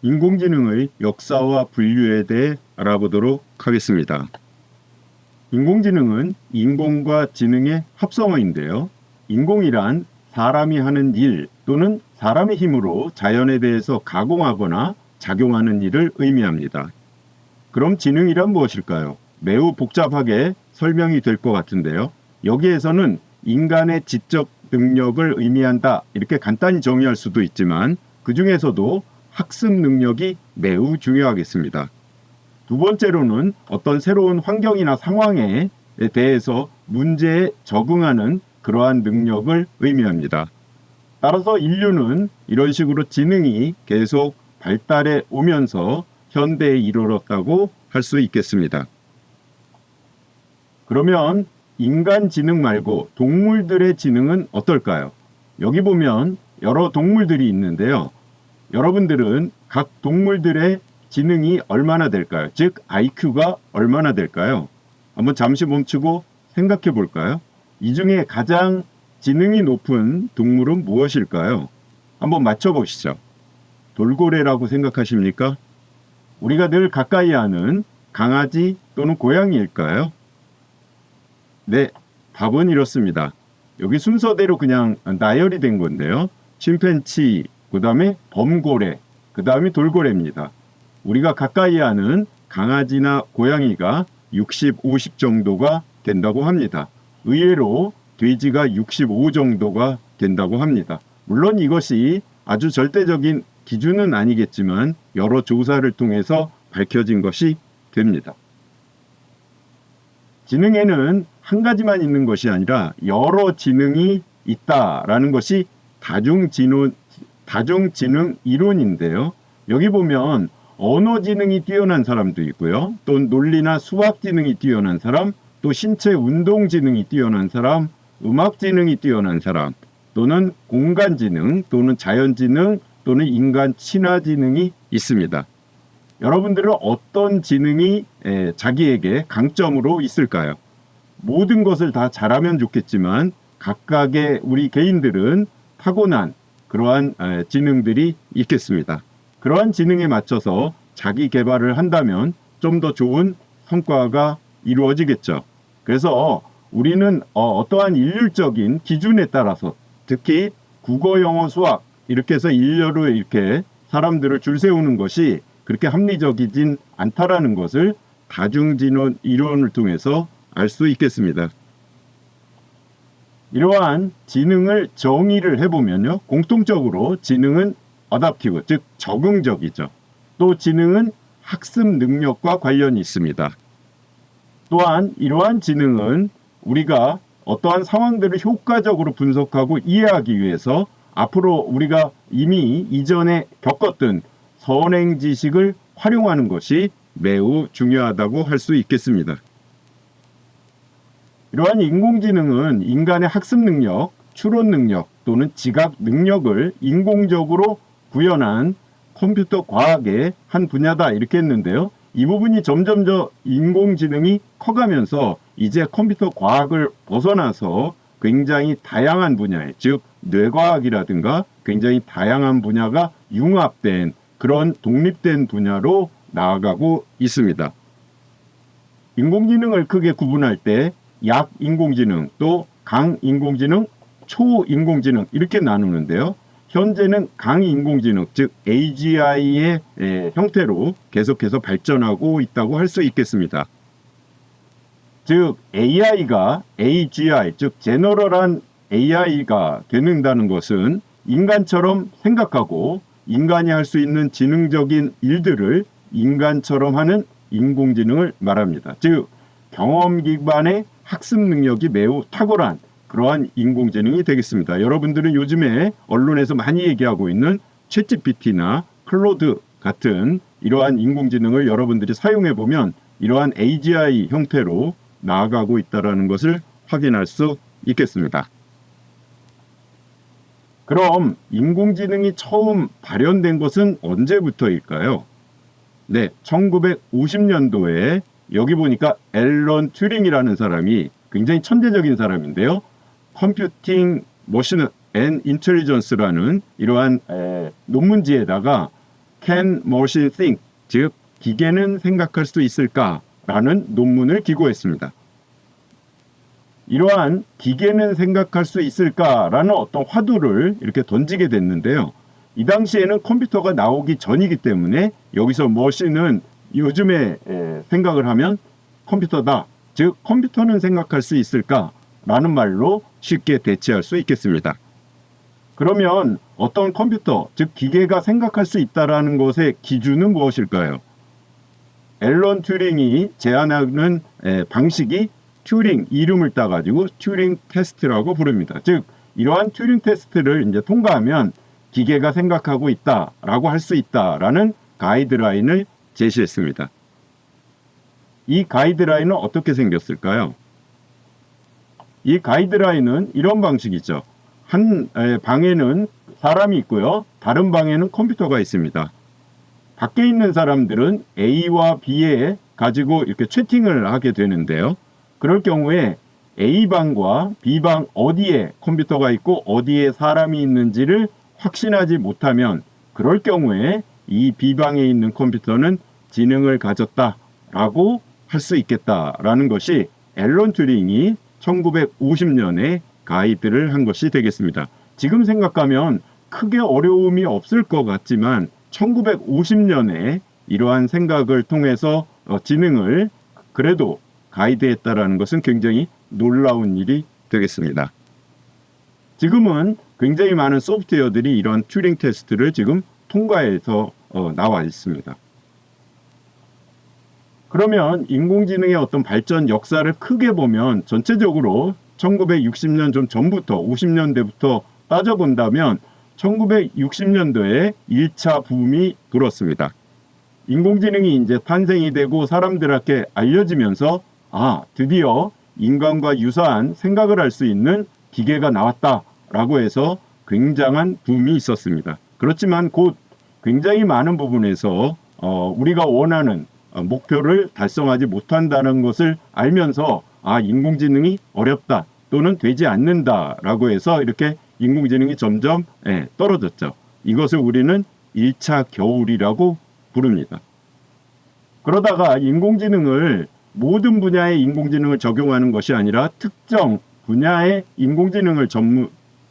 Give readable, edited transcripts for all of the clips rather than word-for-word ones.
인공지능의 역사와 분류에 대해 알아보도록 하겠습니다. 인공지능은 인공과 지능의 합성어인데요. 인공이란 사람이 하는 일 또는 사람의 힘으로 자연에 대해서 가공하거나 작용하는 일을 의미합니다. 그럼 지능이란 무엇일까요? 매우 복잡하게 설명이 될 것 같은데요. 여기에서는 인간의 지적 능력을 의미한다 이렇게 간단히 정의할 수도 있지만 그 중에서도 학습 능력이 매우 중요하겠습니다. 두 번째로는 어떤 새로운 환경이나 상황에 대해서 문제에 적응하는 그러한 능력을 의미합니다. 따라서 인류는 이런 식으로 지능이 계속 발달해 오면서 현대에 이르렀다고 할 수 있겠습니다. 그러면 인간 지능 말고 동물들의 지능은 어떨까요? 여기 보면 여러 동물들이 있는데요. 여러분들은 각 동물들의 지능이 얼마나 될까요? 즉 IQ가 얼마나 될까요? 한번 잠시 멈추고 생각해 볼까요? 이 중에 가장 지능이 높은 동물은 무엇일까요? 한번 맞춰보시죠. 돌고래라고 생각하십니까? 우리가 늘 가까이 하는 강아지 또는 고양이일까요? 네, 답은 이렇습니다. 여기 순서대로 그냥 나열이 된 건데요. 침팬치, 그 다음에 범고래, 그 다음에 돌고래입니다. 우리가 가까이 하는 강아지나 고양이가 60, 50 정도가 된다고 합니다. 의외로 돼지가 65 정도가 된다고 합니다. 물론 이것이 아주 절대적인 기준은 아니겠지만 여러 조사를 통해서 밝혀진 것이 됩니다. 지능에는 한 가지만 있는 것이 아니라 여러 지능이 있다라는 것이 다중지능 이론인데요. 여기 보면 언어 지능이 뛰어난 사람도 있고요. 또 논리나 수학 지능이 뛰어난 사람, 또 신체 운동 지능이 뛰어난 사람, 음악 지능이 뛰어난 사람, 또는 공간 지능, 또는 자연 지능, 또는 인간 친화 지능이 있습니다. 여러분들은 어떤 지능이 자기에게 강점으로 있을까요? 모든 것을 다 잘하면 좋겠지만 각각의 우리 개인들은 타고난 그러한 지능들이 있겠습니다. 그러한 지능에 맞춰서 자기 개발을 한다면 좀 더 좋은 성과가 이루어지겠죠. 그래서 우리는 어떠한 일률적인 기준에 따라서 특히 국어, 영어, 수학 이렇게 해서 일렬로 이렇게 사람들을 줄 세우는 것이 그렇게 합리적이진 않다라는 것을 다중지능 이론을 통해서 알 수 있겠습니다. 이러한 지능을 정의를 해보면요. 공통적으로 지능은 어댑티브, 즉 적응적이죠. 또 지능은 학습 능력과 관련이 있습니다. 또한 이러한 지능은 우리가 어떠한 상황들을 효과적으로 분석하고 이해하기 위해서 앞으로 우리가 이미 이전에 겪었던 선행 지식을 활용하는 것이 매우 중요하다고 할 수 있겠습니다. 이러한 인공지능은 인간의 학습 능력, 추론 능력 또는 지각 능력을 인공적으로 구현한 컴퓨터 과학의 한 분야다 이렇게 했는데요. 이 부분이 점점 더 인공지능이 커가면서 이제 컴퓨터 과학을 벗어나서 굉장히 다양한 분야에, 즉 뇌과학이라든가 굉장히 다양한 분야가 융합된 그런 독립된 분야로 나아가고 있습니다. 인공지능을 크게 구분할 때 약인공지능, 또 강인공지능, 초인공지능 이렇게 나누는데요. 현재는 강인공지능, 즉 AGI의 형태로 계속해서 발전하고 있다고 할 수 있겠습니다. 즉 AI가 AGI, 즉 제너럴한 AI가 되는다는 것은 인간처럼 생각하고 인간이 할 수 있는 지능적인 일들을 인간처럼 하는 인공지능을 말합니다. 즉 경험 기반의 학습 능력이 매우 탁월한 그러한 인공지능이 되겠습니다. 여러분들은 요즘에 언론에서 많이 얘기하고 있는 챗GPT나 클로드 같은 이러한 인공지능을 여러분들이 사용해 보면 이러한 AGI 형태로 나아가고 있다는 것을 확인할 수 있겠습니다. 그럼 인공지능이 처음 발현된 것은 언제부터일까요? 네, 1950년도에 여기 보니까 앨런 튜링이라는 사람이 굉장히 천재적인 사람인데요. 컴퓨팅 머신 앤 인텔리전스라는 이러한 논문지에다가 Can Machine Think? 즉 기계는 생각할 수 있을까라는 논문을 기고했습니다. 이러한 기계는 생각할 수 있을까라는 어떤 화두를 이렇게 던지게 됐는데요. 이 당시에는 컴퓨터가 나오기 전이기 때문에 여기서 머신은 요즘에 생각을 하면 컴퓨터다. 즉 컴퓨터는 생각할 수 있을까라는 말로 쉽게 대체할 수 있겠습니다. 그러면 어떤 컴퓨터, 즉 기계가 생각할 수 있다라는 것의 기준은 무엇일까요? 앨런 튜링이 제안하는 방식이 튜링 이름을 따가지고 튜링 테스트라고 부릅니다. 즉 이러한 튜링 테스트를 이제 통과하면 기계가 생각하고 있다라고 할 수 있다라는 가이드라인을 제시했습니다. 이 가이드라인은 어떻게 생겼을까요? 이 가이드라인은 이런 방식이죠. 한 방에는 사람이 있고요. 다른 방에는 컴퓨터가 있습니다. 밖에 있는 사람들은 A와 B에 가지고 이렇게 채팅을 하게 되는데요. 그럴 경우에 A방과 B방 어디에 컴퓨터가 있고 어디에 사람이 있는지를 확신하지 못하면 그럴 경우에 이 B방에 있는 컴퓨터는 지능을 가졌다라고 할 수 있겠다라는 것이 앨런 튜링이 1950년에 가이드를 한 것이 되겠습니다. 지금 생각하면 크게 어려움이 없을 것 같지만 1950년에 이러한 생각을 통해서 지능을 그래도 가이드했다라는 것은 굉장히 놀라운 일이 되겠습니다. 지금은 굉장히 많은 소프트웨어들이 이런 튜링 테스트를 지금 통과해서 나와 있습니다. 그러면 인공지능의 어떤 발전 역사를 크게 보면 전체적으로 1960년 좀 전부터 50년대부터 따져본다면 1960년도에 1차 붐이 불었습니다. 인공지능이 이제 탄생이 되고 사람들에게 알려지면서 드디어 인간과 유사한 생각을 할 수 있는 기계가 나왔다라고 해서 굉장한 붐이 있었습니다. 그렇지만 곧 굉장히 많은 부분에서 우리가 원하는 목표를 달성하지 못한다는 것을 알면서 인공지능이 어렵다 또는 되지 않는다라고 해서 이렇게 인공지능이 점점 떨어졌죠. 이것을 우리는 1차 겨울이라고 부릅니다. 그러다가 인공지능을 모든 분야의 인공지능을 적용하는 것이 아니라 특정 분야의 인공지능을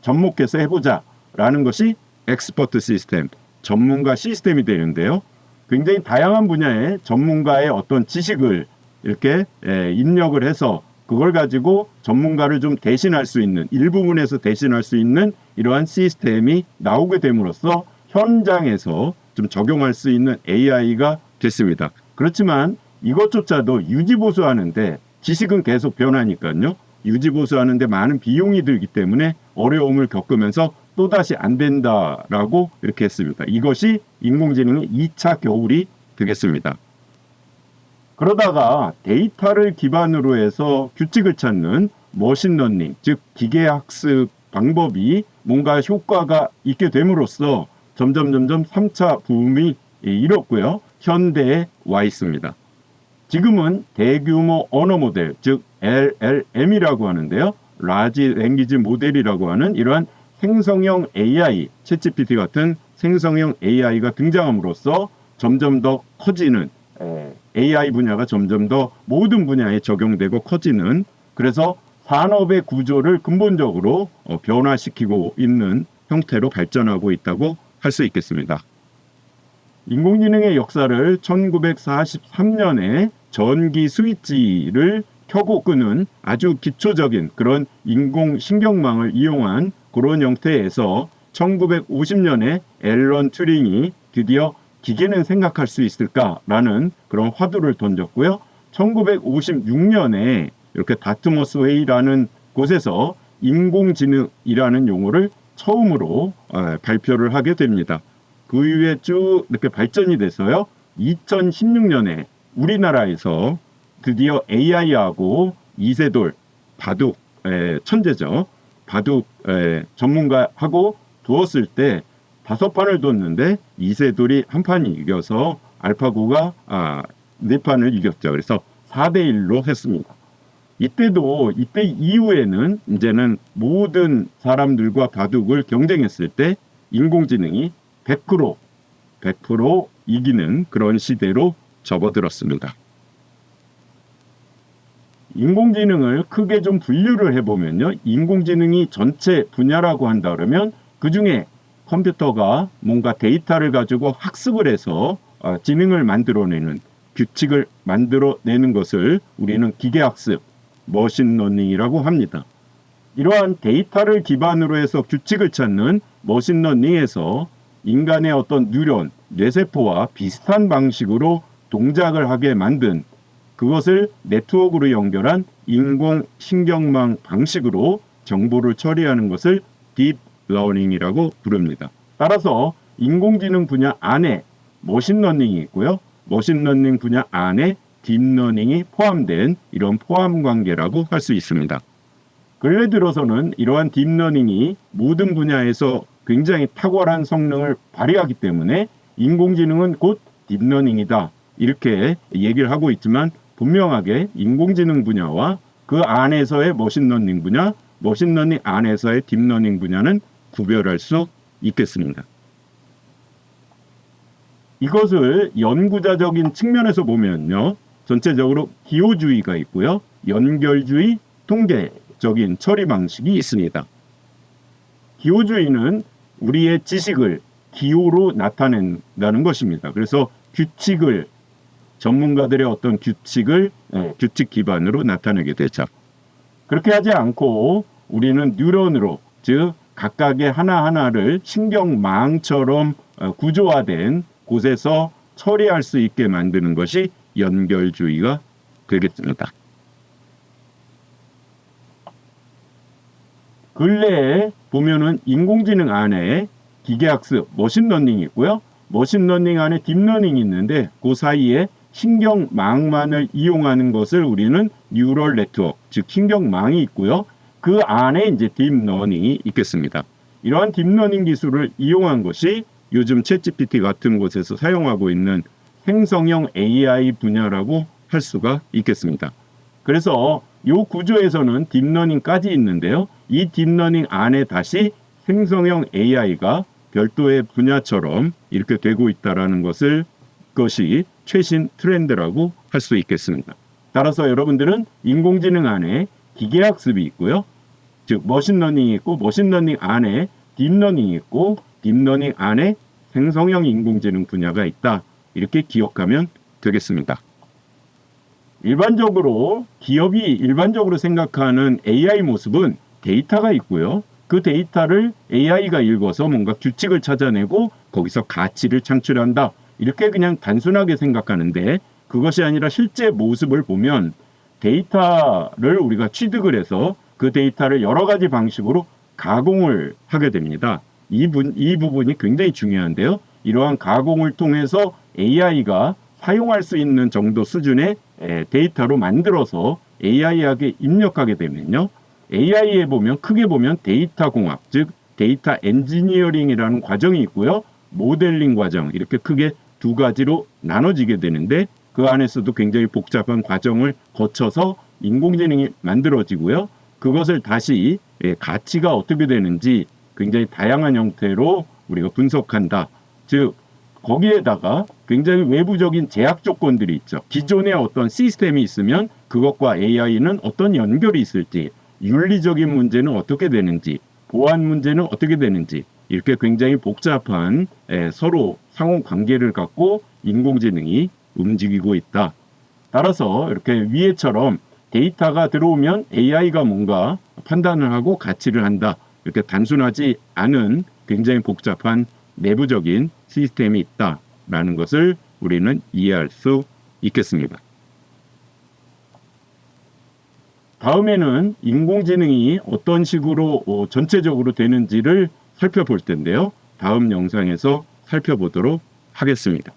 접목해서 해보자라는 것이 엑스퍼트 시스템, 전문가 시스템이 되는데요. 굉장히 다양한 분야의 전문가의 어떤 지식을 이렇게 입력을 해서 그걸 가지고 전문가를 좀 대신할 수 있는 일부분에서 대신할 수 있는 이러한 시스템이 나오게 됨으로써 현장에서 좀 적용할 수 있는 AI가 됐습니다. 그렇지만 이것조차도 유지보수하는데 지식은 계속 변하니까요. 유지보수하는데 많은 비용이 들기 때문에 어려움을 겪으면서 또다시 안 된다라고 이렇게 했습니다. 이것이 인공지능의 2차 겨울이 되겠습니다. 그러다가 데이터를 기반으로 해서 규칙을 찾는 머신러닝, 즉 기계학습 방법이 뭔가 효과가 있게 됨으로써 점점 3차 붐이 일었고요. 현대에 와 있습니다. 지금은 대규모 언어 모델, 즉 LLM이라고 하는데요. 라지 랭귀지 모델이라고 하는 이러한 생성형 AI, 챗GPT 같은 생성형 AI가 등장함으로써 점점 더 커지는 AI 분야가 점점 더 모든 분야에 적용되고 커지는, 그래서 산업의 구조를 근본적으로 변화시키고 있는 형태로 발전하고 있다고 할 수 있겠습니다. 인공지능의 역사를 1943년에 전기 스위치를 켜고 끄는 아주 기초적인 그런 인공신경망을 이용한 그런 형태에서 1950년에 앨런 튜링이 드디어 기계는 생각할 수 있을까라는 그런 화두를 던졌고요. 1956년에 이렇게 다트머스 회의라는 곳에서 인공지능이라는 용어를 처음으로 발표를 하게 됩니다. 그 이후에 쭉 이렇게 발전이 돼서요. 2016년에 우리나라에서 드디어 AI하고 이세돌, 바둑 천재죠. 바둑 전문가하고 두었을 때 5판을 뒀는데 이세돌이 한 판이 이겨서 알파고가 4판을 이겼죠. 그래서 4대1로 했습니다. 이때 이후에는 이제는 모든 사람들과 바둑을 경쟁했을 때 인공지능이 100% 100% 이기는 그런 시대로 접어들었습니다. 인공지능을 크게 좀 분류를 해보면요. 인공지능이 전체 분야라고 한다 그러면 그중에 컴퓨터가 뭔가 데이터를 가지고 학습을 해서 지능을 만들어내는, 규칙을 만들어내는 것을 우리는 기계학습, 머신러닝이라고 합니다. 이러한 데이터를 기반으로 해서 규칙을 찾는 머신러닝에서 인간의 어떤 뉴런, 뇌세포와 비슷한 방식으로 동작을 하게 만든, 그것을 네트워크로 연결한 인공신경망 방식으로 정보를 처리하는 것을 딥러닝이라고 부릅니다. 따라서 인공지능 분야 안에 머신러닝이 있고요. 머신러닝 분야 안에 딥러닝이 포함된 이런 포함관계라고 할 수 있습니다. 근래 들어서는 이러한 딥러닝이 모든 분야에서 굉장히 탁월한 성능을 발휘하기 때문에 인공지능은 곧 딥러닝이다, 이렇게 얘기를 하고 있지만, 분명하게 인공지능 분야와 그 안에서의 머신러닝 분야, 머신러닝 안에서의 딥러닝 분야는 구별할 수 있겠습니다. 이것을 연구자적인 측면에서 보면요, 전체적으로 기호주의가 있고요, 연결주의, 통계적인 처리 방식이 있습니다. 기호주의는 우리의 지식을 기호로 나타낸다는 것입니다. 그래서 규칙을, 전문가들의 어떤 규칙을 규칙 기반으로 나타내게 되죠. 그렇게 하지 않고 우리는 뉴런으로, 즉 각각의 하나하나를 신경망처럼 구조화된 곳에서 처리할 수 있게 만드는 것이 연결주의가 되겠습니다. 근래에 보면은 인공지능 안에 기계학습, 머신러닝이 있고요. 머신러닝 안에 딥러닝이 있는데 그 사이에 신경망만을 이용하는 것을 우리는 뉴럴 네트워크, 즉 신경망이 있고요. 그 안에 이제 딥러닝이 있겠습니다. 이러한 딥러닝 기술을 이용한 것이 요즘 챗GPT 같은 곳에서 사용하고 있는 생성형 AI 분야라고 할 수가 있겠습니다. 그래서 이 구조에서는 딥러닝까지 있는데요. 이 딥러닝 안에 다시 생성형 AI가 별도의 분야처럼 이렇게 되고 있다는 것이 최신 트렌드라고 할 수 있겠습니다. 따라서 여러분들은 인공지능 안에 기계학습이 있고요. 즉 머신러닝이 있고, 머신러닝 안에 딥러닝이 있고, 딥러닝 안에 생성형 인공지능 분야가 있다, 이렇게 기억하면 되겠습니다. 일반적으로 기업이 일반적으로 생각하는 AI 모습은 데이터가 있고요. 그 데이터를 AI가 읽어서 뭔가 규칙을 찾아내고 거기서 가치를 창출한다, 이렇게 그냥 단순하게 생각하는데, 그것이 아니라 실제 모습을 보면 데이터를 우리가 취득을 해서 그 데이터를 여러 가지 방식으로 가공을 하게 됩니다. 이 부분이 굉장히 중요한데요. 이러한 가공을 통해서 AI가 사용할 수 있는 정도 수준의 데이터로 만들어서 AI에게 입력하게 되면요, AI에 보면 크게 보면 데이터 공학, 즉 데이터 엔지니어링이라는 과정이 있고요, 모델링 과정, 이렇게 크게 두 가지로 나눠지게 되는데, 그 안에서도 굉장히 복잡한 과정을 거쳐서 인공지능이 만들어지고요. 그것을 다시 가치가 어떻게 되는지 굉장히 다양한 형태로 우리가 분석한다. 즉 거기에다가 굉장히 외부적인 제약 조건들이 있죠. 기존의 어떤 시스템이 있으면 그것과 AI는 어떤 연결이 있을지, 윤리적인 문제는 어떻게 되는지, 보안 문제는 어떻게 되는지, 이렇게 굉장히 복잡한 서로 상호관계를 갖고 인공지능이 움직이고 있다. 따라서 이렇게 위에처럼 데이터가 들어오면 AI가 뭔가 판단을 하고 가치를 한다, 이렇게 단순하지 않은 굉장히 복잡한 내부적인 시스템이 있다라는 것을 우리는 이해할 수 있겠습니다. 다음에는 인공지능이 어떤 식으로 전체적으로 되는지를 살펴볼 텐데요. 다음 영상에서 살펴보도록 하겠습니다.